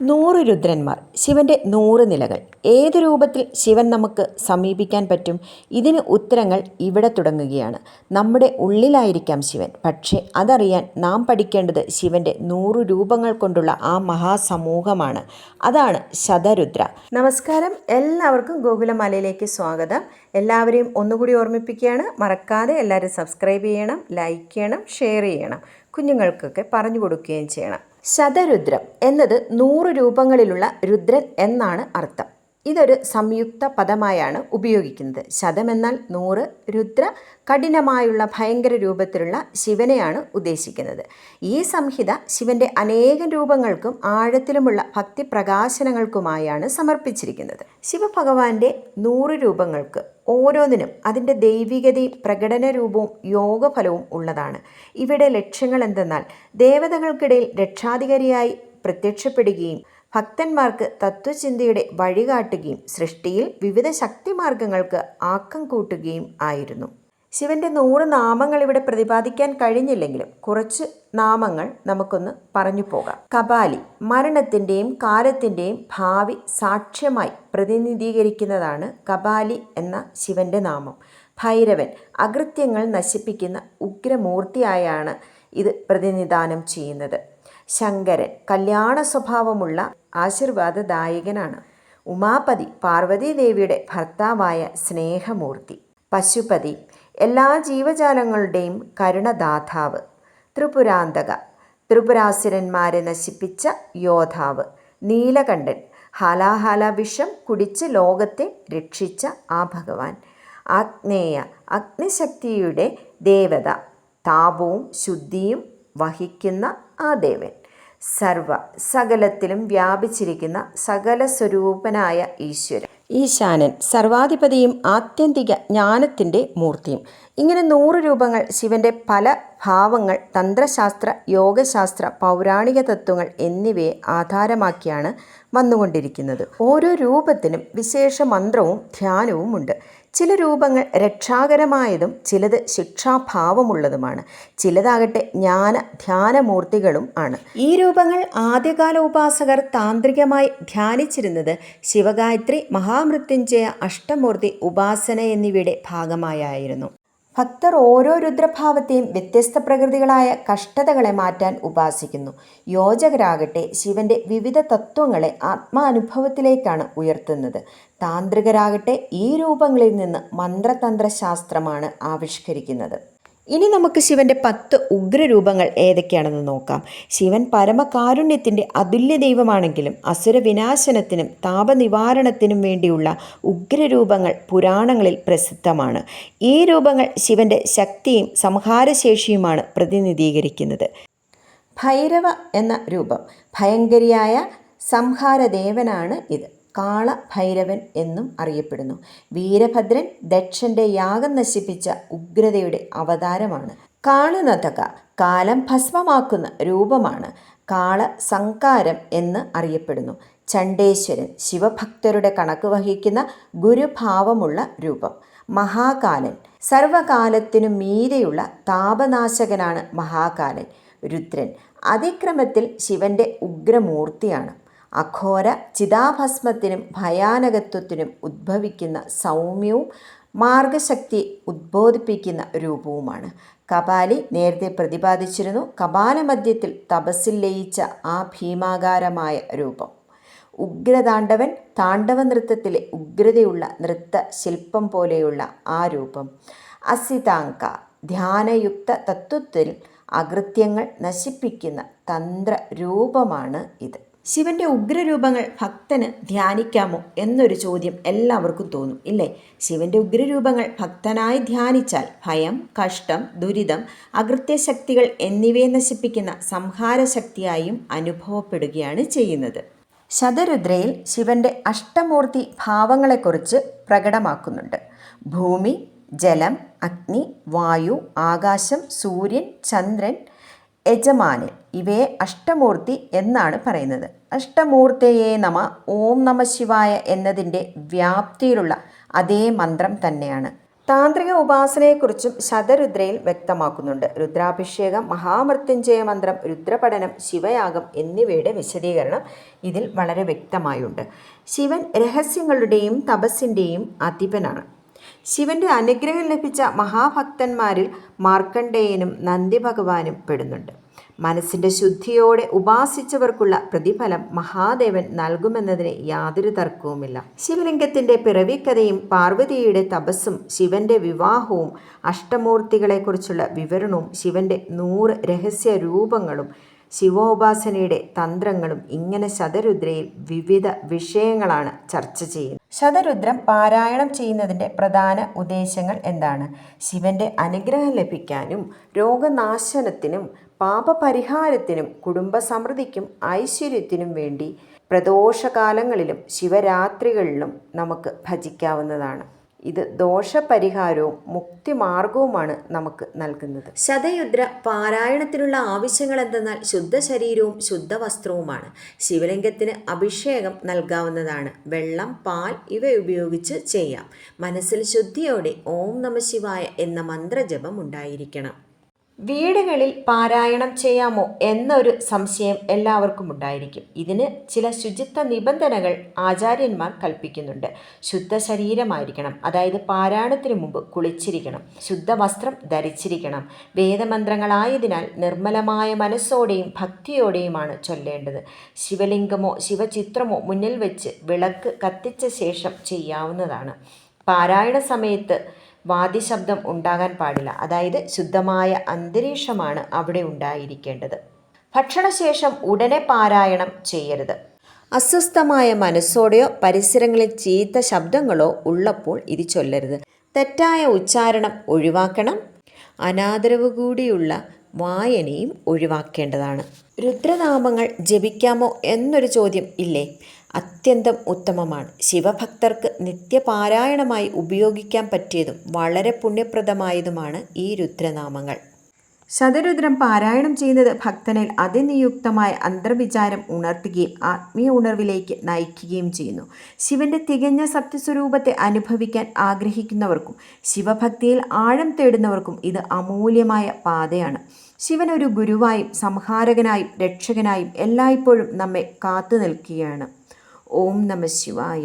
100 രുദ്രന്മാർ, ശിവന്റെ 100 നിലകൾ. ഏത് രൂപത്തിൽ ശിവൻ നമുക്ക് സമീപിക്കാൻ പറ്റും? ഇതിന് ഉത്തരങ്ങൾ ഇവിടെ തുടങ്ങുകയാണ്. നമ്മുടെ ഉള്ളിലായിരിക്കാം ശിവൻ, പക്ഷേ അതറിയാൻ നാം പഠിക്കേണ്ടത് ശിവന്റെ 100 രൂപങ്ങൾ കൊണ്ടുള്ള ആ മഹാസമൂഹമാണ്. അതാണ് ശതരുദ്ര. നമസ്കാരം, എല്ലാവർക്കും ഗോകുലമാലയിലേക്ക് സ്വാഗതം. എല്ലാവരെയും ഒന്നുകൂടി ഓർമ്മിപ്പിക്കുകയാണ്, മറക്കാതെ എല്ലാവരും സബ്സ്ക്രൈബ് ചെയ്യണം, ലൈക്ക് ചെയ്യണം, ഷെയർ ചെയ്യണം, കുഞ്ഞുങ്ങൾക്കൊക്കെ പറഞ്ഞു കൊടുക്കുകയും ചെയ്യണം. ശതരുദ്രം എന്നത് 100 രൂപങ്ങളിലുള്ള രുദ്രൻ എന്നാണ് അർത്ഥം. ഇതൊരു സംയുക്ത പദമായാണ് ഉപയോഗിക്കുന്നത്. ശതമെന്നാൽ 100, രുദ്ര കഠിനമായുള്ള ഭയങ്കര രൂപത്തിലുള്ള ശിവനെയാണ് ഉദ്ദേശിക്കുന്നത്. ഈ സംഹിത ശിവന്റെ അനേകം രൂപങ്ങൾക്കും ആഴത്തിലുമുള്ള ഭക്തി പ്രകാശനങ്ങൾക്കുമായാണ് സമർപ്പിച്ചിരിക്കുന്നത്. ശിവഭഗവാന്റെ 100 രൂപങ്ങൾക്ക് ഓരോന്നിനും അതിൻ്റെ ദൈവികതയും പ്രകടന രൂപവും യോഗഫലവും ഉള്ളതാണ്. ഇവിടെ ലക്ഷ്യങ്ങൾ എന്തെന്നാൽ ദേവതകൾക്കിടയിൽ രക്ഷാധികാരിയായി പ്രത്യക്ഷപ്പെടുകയും ഭക്തന്മാർക്ക് തത്വചിന്തയുടെ വഴികാട്ടുകയും സൃഷ്ടിയിൽ വിവിധ ശക്തിമാർഗങ്ങൾക്ക് ആക്കം കൂട്ടുകയും ആയിരുന്നു. ശിവന്റെ 100 നാമങ്ങൾ ഇവിടെ പ്രതിപാദിക്കാൻ കഴിഞ്ഞില്ലെങ്കിലും കുറച്ച് നാമങ്ങൾ നമുക്കൊന്ന് പറഞ്ഞു പോകാം. കപാലി, മരണത്തിൻ്റെയും കാലത്തിൻ്റെയും ഭാവി സാക്ഷ്യമായി പ്രതിനിധീകരിക്കുന്നതാണ് കപാലി എന്ന ശിവന്റെ നാമം. ഭൈരവൻ, അകൃത്യങ്ങൾ നശിപ്പിക്കുന്ന ഉഗ്രമൂർത്തിയായാണ് ഇത് പ്രതിനിധാനം ചെയ്യുന്നത്. ശങ്കരൻ, കല്യാണ സ്വഭാവമുള്ള ആശീർവാദദായകനാണ്. ഉമാപതി, പാർവതീദേവിയുടെ ഭർത്താവായ സ്നേഹമൂർത്തി. പശുപതി, എല്ലാ ജീവജാലങ്ങളുടെയും കരുണദാതാവ്. ത്രിപുരാന്തക, ത്രിപുരാസുരന്മാരെ നശിപ്പിച്ച യോദ്ധാവ്. നീലകണ്ഠൻ, ഹാലാഹാല വിഷം കുടിച്ച് ലോകത്തെ രക്ഷിച്ച ആ ഭഗവാൻ. ആഗ്നേയ, അഗ്നിശക്തിയുടെ ദേവത, താപവും ശുദ്ധിയും വഹിക്കുന്ന ആ ദേവൻ. സർവ, സകലത്തിലും വ്യാപിച്ചിരിക്കുന്ന സകല സ്വരൂപനായ ഈശ്വരൻ. ഈശാനൻ, സർവാധിപതിയും ആത്യന്തിക ജ്ഞാനത്തിൻ്റെ മൂർത്തിയും. ഇങ്ങനെ 100 രൂപങ്ങൾ ശിവന്റെ പല ഭാവങ്ങൾ തന്ത്രശാസ്ത്ര, യോഗശാസ്ത്ര, പൗരാണിക തത്വങ്ങൾ എന്നിവയെ ആധാരമാക്കിയാണ് വന്നുകൊണ്ടിരിക്കുന്നത്. ഓരോ രൂപത്തിനും വിശേഷ മന്ത്രവും ധ്യാനവും ഉണ്ട്. ചില രൂപങ്ങൾ രക്ഷാകരമായതും ചിലത് ശിക്ഷാഭാവമുള്ളതുമാണ്. ചിലതാകട്ടെ ജ്ഞാന ധ്യാനമൂർത്തികളും ആണ്. ഈ രൂപങ്ങൾ ആദ്യകാല ഉപാസകർ താന്ത്രികമായി ധ്യാനിച്ചിരുന്നത് ശിവഗായത്രി, മഹാമൃത്യുഞ്ജയ, അഷ്ടമൂർത്തി ഉപാസന എന്നിവയുടെ ഭാഗമായായിരുന്നു. ഭക്തർ ഓരോ രുദ്രഭാവത്തെയും വ്യത്യസ്ത പ്രകൃതികളായ കഷ്ടതകളെ മാറ്റാൻ ഉപാസിക്കുന്നു. യോജകരാകട്ടെ ശിവന്റെ വിവിധ തത്വങ്ങളെ ആത്മാനുഭവത്തിലേക്കാണ് ഉയർത്തുന്നത്. താന്ത്രികരാകട്ടെ ഈ രൂപങ്ങളിൽ നിന്ന് മന്ത്രതന്ത്രശാസ്ത്രമാണ് ആവിഷ്കരിക്കുന്നത്. ഇനി നമുക്ക് ശിവന്റെ 10 ഉഗ്രരൂപങ്ങൾ ഏതൊക്കെയാണെന്ന് നോക്കാം. ശിവൻ പരമകാരുണ്യത്തിൻ്റെ അതുല്യ ദൈവമാണെങ്കിലും അസുരവിനാശനത്തിനും താപനിവാരണത്തിനും വേണ്ടിയുള്ള ഉഗ്രരൂപങ്ങൾ പുരാണങ്ങളിൽ പ്രസിദ്ധമാണ്. ഈ രൂപങ്ങൾ ശിവന്റെ ശക്തിയും സംഹാരശേഷിയുമാണ് പ്രതിനിധീകരിക്കുന്നത്. ഭൈരവ എന്ന രൂപം ഭയങ്കരിയായ സംഹാരദേവനാണ് ഇത്. കാളഭൈരവൻ എന്നും അറിയപ്പെടുന്നു. വീരഭദ്രൻ ദക്ഷന്റെ യാഗം നശിപ്പിച്ച ഉഗ്രതയുടെ അവതാരമാണ്. കാളനതക, കാലം ഭസ്മമാക്കുന്ന രൂപമാണ്. കാളസംകാരം എന്ന് അറിയപ്പെടുന്നു. ചണ്ഡേശ്വരൻ, ശിവഭക്തരുടെ കണക്ക് വഹിക്കുന്ന ഗുരുഭാവമുള്ള രൂപം. മഹാകാലൻ, സർവകാലത്തിനു മീതെയുള്ള താപനാശകനാണ് മഹാകാലൻ. രുദ്രൻ, അതിക്രമത്തിൽ ശിവന്റെ ഉഗ്രമൂർത്തിയാണ്. അഘോര, ചിതാഭസ്മത്തിനും ഭയാനകത്വത്തിനും ഉദ്ഭവിക്കുന്ന സൗമ്യവും മാർഗശക്തി ഉദ്ബോധിപ്പിക്കുന്ന രൂപവുമാണ്. കപാലി നേരത്തെ പ്രതിപാദിച്ചിരുന്നു. കപാലമധ്യത്തിൽ തപസ്സിൽ ലയിച്ച ആ ഭീമാകാരമായ രൂപം. ഉഗ്രതാണ്ഡവൻ, താണ്ഡവ നൃത്തത്തിലെ ഉഗ്രതയുള്ള നൃത്ത ശില്പം പോലെയുള്ള ആ രൂപം. അസിതാങ്ക, ധ്യാനയുക്ത തത്വത്തിൽ അകൃത്യങ്ങൾ നശിപ്പിക്കുന്ന തന്ത്രരൂപമാണ് ഇത്. ശിവന്റെ ഉഗ്രരൂപങ്ങൾ ഭക്തന് ധ്യാനിക്കാമോ എന്നൊരു ചോദ്യം എല്ലാവർക്കും തോന്നും, ഇല്ലേ? ശിവന്റെ ഉഗ്രരൂപങ്ങൾ ഭക്തനായി ധ്യാനിച്ചാൽ ഭയം, കഷ്ടം, ദുരിതം, അകൃത്യശക്തികൾ എന്നിവയെ നശിപ്പിക്കുന്ന സംഹാരശക്തിയായും അനുഭവപ്പെടുകയാണ് ചെയ്യുന്നത്. ശതരുദ്രയിൽ ശിവന്റെ അഷ്ടമൂർത്തി ഭാവങ്ങളെക്കുറിച്ച് പ്രകടമാക്കുന്നുണ്ട്. ഭൂമി, ജലം, അഗ്നി, വായു, ആകാശം, സൂര്യൻ, ചന്ദ്രൻ, യജമാനൻ ഇവയെ അഷ്ടമൂർത്തി എന്നാണ് പറയുന്നത്. അഷ്ടമൂർത്തയേ നമ, ഓം നമ ശിവായ എന്നതിൻ്റെ വ്യാപ്തിയിലുള്ള അതേ മന്ത്രം തന്നെയാണ്. താന്ത്രിക ഉപാസനയെക്കുറിച്ചും ശതരുദ്രയിൽ വ്യക്തമാക്കുന്നുണ്ട്. രുദ്രാഭിഷേകം, മഹാമൃത്യുഞ്ജയ മന്ത്രം, രുദ്രപഠനം, ശിവയാഗം എന്നിവയുടെ വിശദീകരണം ഇതിൽ വളരെ വ്യക്തമായുണ്ട്. ശിവൻ രഹസ്യങ്ങളുടെയും തപസ്സിൻ്റെയും അധിപനാണ്. ശിവന്റെ അനുഗ്രഹം ലഭിച്ച മഹാഭക്തന്മാരിൽ മാർക്കണ്ഡേയനും നന്ദി ഭഗവാനും പെടുന്നുണ്ട്. മനസ്സിൻ്റെ ശുദ്ധിയോടെ ഉപാസിച്ചവർക്കുള്ള പ്രതിഫലം മഹാദേവൻ നൽകുമെന്നതിന് യാതൊരു തർക്കവുമില്ല. ശിവലിംഗത്തിൻ്റെ പിറവിക്കഥയും പാർവതിയുടെ തപസ്സും ശിവന്റെ വിവാഹവും അഷ്ടമൂർത്തികളെക്കുറിച്ചുള്ള വിവരണവും ശിവന്റെ 100 രഹസ്യ രൂപങ്ങളും ശിവോപാസനയുടെ തന്ത്രങ്ങളും ഇങ്ങനെ ശതരുദ്രയിൽ വിവിധ വിഷയങ്ങളാണ് ചർച്ച ചെയ്യുന്നത്. ശതരുദ്രം പാരായണം ചെയ്യുന്നതിൻ്റെ പ്രധാന ഉദ്ദേശങ്ങൾ എന്താണ്? ശിവന്റെ അനുഗ്രഹം ലഭിക്കാനും രോഗനാശനത്തിനും പാപപരിഹാരത്തിനും കുടുംബസമൃദ്ധിക്കും ഐശ്വര്യത്തിനും വേണ്ടി പ്രദോഷകാലങ്ങളിലും ശിവരാത്രികളിലും നമുക്ക് ഭജിക്കാവുന്നതാണ്. ഇത് ദോഷപരിഹാരവും മുക്തിമാർഗവുമാണ് നമുക്ക് നൽകുന്നത്. ശതരുദ്ര പാരായണത്തിനുള്ള ആവശ്യങ്ങൾ എന്തെന്നാൽ ശുദ്ധ ശരീരവും ശുദ്ധ വസ്ത്രവുമാണ്. ശിവലിംഗത്തിന് അഭിഷേകം നൽകാവുന്നതാണ്. വെള്ളം, പാൽ ഇവ ഉപയോഗിച്ച് ചെയ്യാം. മനസ്സിൽ ശുദ്ധിയോടെ ഓം നമഃ ശിവായ എന്ന മന്ത്രജപം ഉണ്ടായിരിക്കണം. വീടുകളിൽ പാരായണം ചെയ്യാമോ എന്നൊരു സംശയം എല്ലാവർക്കും ഉണ്ടായിരിക്കും. ഇതിന് ചില ശുചിത്വ നിബന്ധനകൾ ആചാര്യന്മാർ കൽപ്പിക്കുന്നുണ്ട്. ശുദ്ധ ശരീരമായിരിക്കണം, അതായത് പാരായണത്തിന് മുമ്പ് കുളിച്ചിരിക്കണം. ശുദ്ധ വസ്ത്രം ധരിച്ചിരിക്കണം. വേദമന്ത്രങ്ങളായതിനാൽ നിർമ്മലമായ മനസ്സോടെയും ഭക്തിയോടെയുമാണ് ചൊല്ലേണ്ടത്. ശിവലിംഗമോ ശിവചിത്രമോ മുന്നിൽ വെച്ച് വിളക്ക് കത്തിച്ച ശേഷം ചെയ്യാവുന്നതാണ്. പാരായണ സമയത്ത് വാദ്യശബ്ദം ഉണ്ടാകാൻ പാടില്ല, അതായത് ശുദ്ധമായ അന്തരീക്ഷമാണ് അവിടെ ഉണ്ടായിരിക്കേണ്ടത്. ഭക്ഷണശേഷം ഉടനെ പാരായണം ചെയ്യരുത്. അസ്വസ്ഥമായ മനസ്സോടെയോ പരിസരങ്ങളിൽ ചീത്ത ശബ്ദങ്ങളോ ഉള്ളപ്പോൾ ഇത് ചൊല്ലരുത്. തെറ്റായ ഉച്ചാരണം ഒഴിവാക്കണം. അനാദരവ് കൂടിയുള്ള വായനയും ഒഴിവാക്കേണ്ടതാണ്. രുദ്രനാമങ്ങൾ ജപിക്കാമോ എന്നൊരു ചോദ്യം ഇല്ലേ? അത്യന്തം ഉത്തമമാണ്. ശിവഭക്തർക്ക് നിത്യപാരായണമായി ഉപയോഗിക്കാൻ പറ്റിയതും വളരെ പുണ്യപ്രദമായതുമാണ് ഈ രുദ്രനാമങ്ങൾ. ശതരുദ്രം പാരായണം ചെയ്യുന്നത് ഭക്തനിൽ അതിനിയുക്തമായ അന്തർവിചാരം ഉണർത്തുകയും ആത്മീയ ഉണർവിലേക്ക് നയിക്കുകയും ചെയ്യുന്നു. ശിവന്റെ തികഞ്ഞ സത്യസ്വരൂപത്തെ അനുഭവിക്കാൻ ആഗ്രഹിക്കുന്നവർക്കും ശിവഭക്തിയിൽ ആഴം തേടുന്നവർക്കും ഇത് അമൂല്യമായ പാതയാണ്. ശിവൻ ഒരു ഗുരുവായും സംഹാരകനായും രക്ഷകനായും എല്ലായ്പ്പോഴും നമ്മെ കാത്തു നിൽക്കുകയാണ്. ഓം നമഃ ശിവായ.